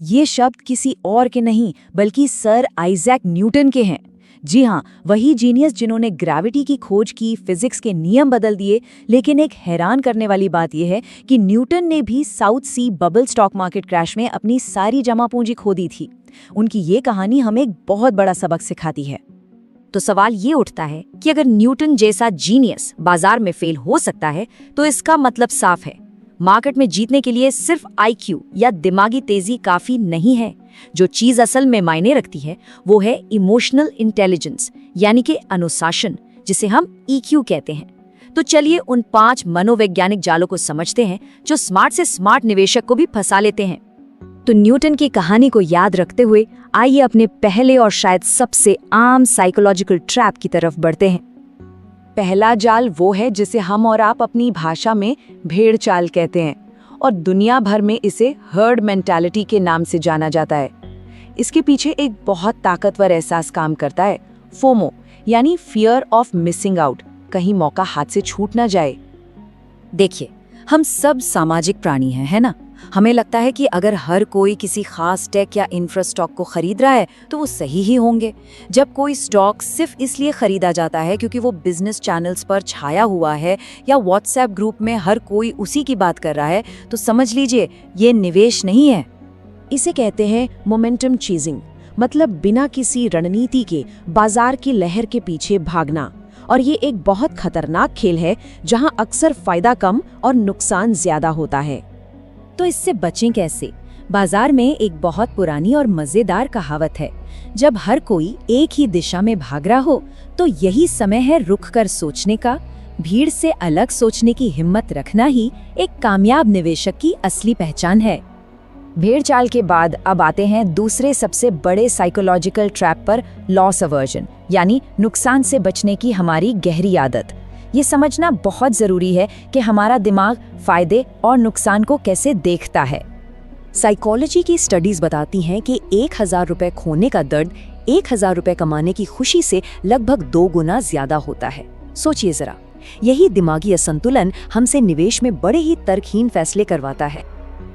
ये शब्द किसी और के नहीं बल्कि सर आइजैक न्यूटन के हैं। जी हाँ, वही जीनियस जिन्होंने ग्रेविटी की खोज की, फिजिक्स के नियम बदल दिए। लेकिन एक हैरान करने वाली बात यह है कि न्यूटन ने भी साउथ सी बबल स्टॉक मार्केट क्रैश में अपनी सारी जमा पूंजी खो दी थी। उनकी ये कहानी हमें एक बहुत बड़ा सबक सिखाती है। तो सवाल ये उठता है कि अगर न्यूटन जैसा जीनियस बाजार में फेल हो सकता है तो इसका मतलब साफ है, मार्केट में जीतने के लिए सिर्फ आईक्यू या दिमागी तेजी काफी नहीं है। जो चीज असल में मायने रखती है वो है इमोशनल इंटेलिजेंस, यानी कि अनुशासन, जिसे हम ईक्यू कहते हैं। तो चलिए उन 5 मनोवैज्ञानिक जालों को समझते हैं जो स्मार्ट से स्मार्ट निवेशक को भी फंसा लेते हैं। तो न्यूटन की कहानी को याद रखते हुए आइए अपने पहले और शायद सबसे आम साइकोलॉजिकल ट्रैप की तरफ बढ़ते हैं। पहला जाल वो है जिसे हम और आप अपनी भाषा में भेड़ चाल कहते हैं और दुनिया भर में इसे हर्ड मेंटालिटी के नाम से जाना जाता है। इसके पीछे एक बहुत ताकतवर एहसास काम करता है, फोमो, यानी फियर ऑफ मिसिंग आउट, कहीं मौका हाथ से छूट ना जाए। देखिए, हम सब सामाजिक प्राणी हैं, है ना? हमें लगता है कि अगर हर कोई किसी खास टेक या इंफ्रा स्टॉक को खरीद रहा है तो वो सही ही होंगे। जब कोई स्टॉक सिर्फ इसलिए खरीदा जाता है क्योंकि वो बिजनेस चैनल्स पर छाया हुआ है या व्हाट्सएप ग्रुप में हर कोई उसी की बात कर रहा है, तो समझ लीजिए ये निवेश नहीं है। इसे कहते हैं मोमेंटम चेजिंग, मतलब बिना किसी रणनीति के बाजार की लहर के पीछे भागना। और ये एक बहुत खतरनाक खेल है जहां अक्सर फायदा कम और नुकसान ज्यादा होता है। तो इससे बचें कैसे? बाजार में एक बहुत पुरानी और मजेदार कहावत है, जब हर कोई एक ही दिशा में भाग रहा हो तो यही समय है रुक कर सोचने का। भीड़ से अलग सोचने की हिम्मत रखना ही एक कामयाब निवेशक की असली पहचान है। भेड़ चाल के बाद अब आते हैं दूसरे सबसे बड़े साइकोलॉजिकल ट्रैप पर, लॉस अवर्जन, यानी नुकसान से बचने की हमारी गहरी आदत। ये समझना बहुत जरूरी है कि हमारा दिमाग फायदे और नुकसान को कैसे देखता है। साइकोलॉजी की स्टडीज बताती हैं कि 1000 रुपए खोने का दर्द 1000 रुपए कमाने की खुशी से लगभग 2 गुना ज्यादा होता है। सोचिए जरा, यही दिमागी असंतुलन हमसे निवेश में बड़े ही तर्कहीन फैसले करवाता है।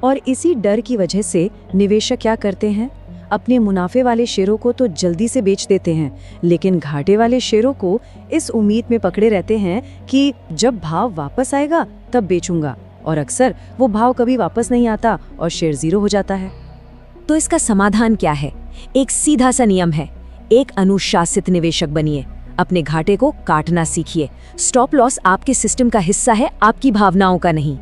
और इसी डर की वजह से निवेशक क्या करते हैं, अपने मुनाफे वाले शेयरों को तो जल्दी से बेच देते हैं, लेकिन घाटे वाले शेयरों को इस उम्मीद में पकड़े रहते हैं कि जब भाव वापस आएगा तब बेचूंगा, और अक्सर वो भाव कभी वापस नहीं आता और शेयर जीरो हो जाता है। तो इसका समाधान क्या है? एक सीधा सा नियम है, एक अनुशासित निवेशक बनिए, अपने घाटे को काटना सीखिए। स्टॉप लॉस आपके सिस्टम का हिस्सा है, आपकी भावनाओं का नहीं।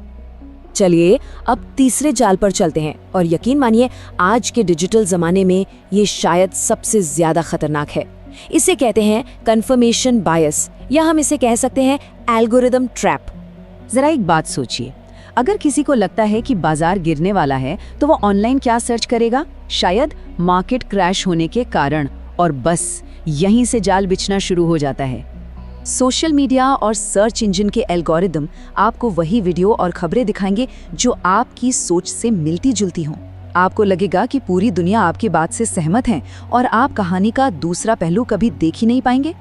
चलिए अब तीसरे जाल पर चलते हैं, और यकीन मानिए आज के डिजिटल जमाने में ये शायद सबसे ज्यादा खतरनाक है। इसे कहते हैं कंफर्मेशन बायस, या हम इसे कह सकते हैं एल्गोरिदम ट्रैप। जरा एक बात सोचिए, अगर किसी को लगता है कि बाजार गिरने वाला है तो वो ऑनलाइन क्या सर्च करेगा? शायद मार्केट क्रैश होने के कारण, और बस यहीं से जाल बिछना शुरू हो जाता है। सोशल मीडिया और सर्च इंजन के एल्गोरिदम आपको वही वीडियो और खबरें दिखाएंगे जो आपकी सोच से मिलती जुलती हों। आपको लगेगा कि पूरी दुनिया आपकी बात से सहमत है और आप कहानी का दूसरा पहलू कभी देख ही नहीं पाएंगे।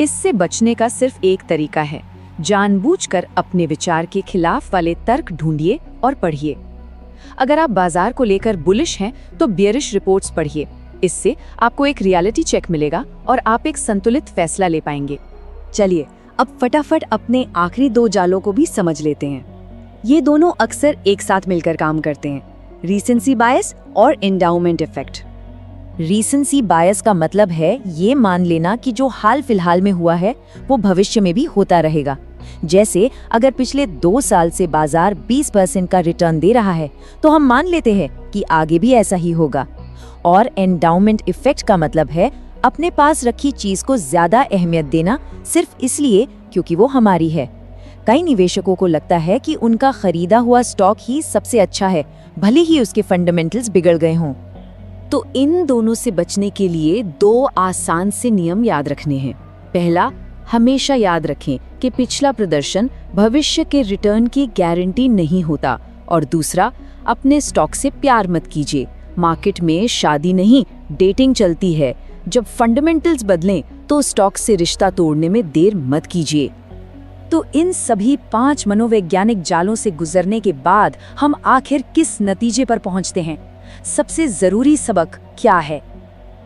इससे बचने का सिर्फ एक तरीका है, जानबूझकर अपने विचार के खिलाफ वाले तर्क ढूंढिए और पढ़िए। अगर आप बाजार को लेकर बुलिश हैं तो बेयरिश रिपोर्ट्स पढ़िए। इससे आपको एक रियलिटी चेक मिलेगा और आप एक संतुलित फैसला ले पाएंगे। चलिए अब फटाफट अपने आखिरी 2 जालों को भी समझ लेते हैं। ये दोनों अक्सर एक साथ मिलकर काम करते हैं, रीसेंसी बायस और एंडाउमेंट इफेक्ट। रीसेंसी बायस का मतलब है ये मान लेना कि जो हाल फिलहाल में हुआ है वो भविष्य में भी होता रहेगा। जैसे अगर पिछले 2 साल से बाजार 20% का रिटर्न दे रहा है तो हम मान लेते हैं कि आगे भी ऐसा ही होगा। और एंडाउमेंट इफेक्ट का मतलब है अपने पास रखी चीज को ज्यादा अहमियत देना सिर्फ इसलिए क्योंकि वो हमारी है। कई निवेशकों को लगता है कि उनका खरीदा हुआ स्टॉक ही सबसे अच्छा है, भले ही उसके फंडामेंटल्स बिगड़ गए हों। तो इन दोनों से बचने के लिए 2 आसान से नियम याद रखने हैं। पहला, हमेशा याद रखें कि पिछला प्रदर्शन भविष्य के रिटर्न की गारंटी नहीं होता। और दूसरा, अपने स्टॉक से प्यार मत कीजिए। मार्केट में शादी नहीं, डेटिंग चलती है। जब फंडामेंटल्स बदलें तो स्टॉक से रिश्ता तोड़ने में देर मत कीजिए। तो इन सभी 5 मनोवैज्ञानिक जालों से गुजरने के बाद हम आखिर किस नतीजे पर पहुंचते हैं? सबसे जरूरी सबक क्या है?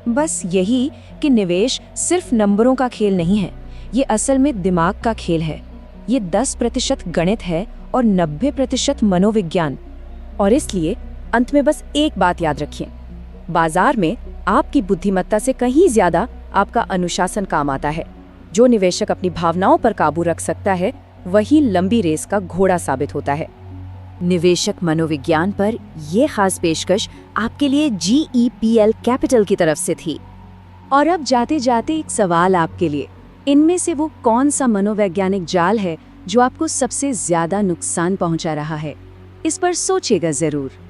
बस यही कि निवेश सिर्फ नंबरों का खेल नहीं है, ये असल में दिमाग का खेल है। ये 10% गणित है और 90% मनोविज्ञान। और इसलिए अंत में बस एक बात याद रखिए, बाजार में आपकी बुद्धिमत्ता से कहीं ज्यादा आपका अनुशासन काम आता है। जो निवेशक अपनी भावनाओं पर काबू रख सकता है, वही लंबी रेस का घोड़ा साबित होता है। निवेशक मनोविज्ञान पर यह खास पेशकश आपके लिए GEPL कैपिटल की तरफ से थी। और अब जाते जाते एक सवाल आपके लिए, इनमें से वो कौन सा मनोवैज्ञानिक जाल है जो आपको सबसे ज्यादा नुकसान पहुंचा रहा है? इस पर सोचिएगा जरूर।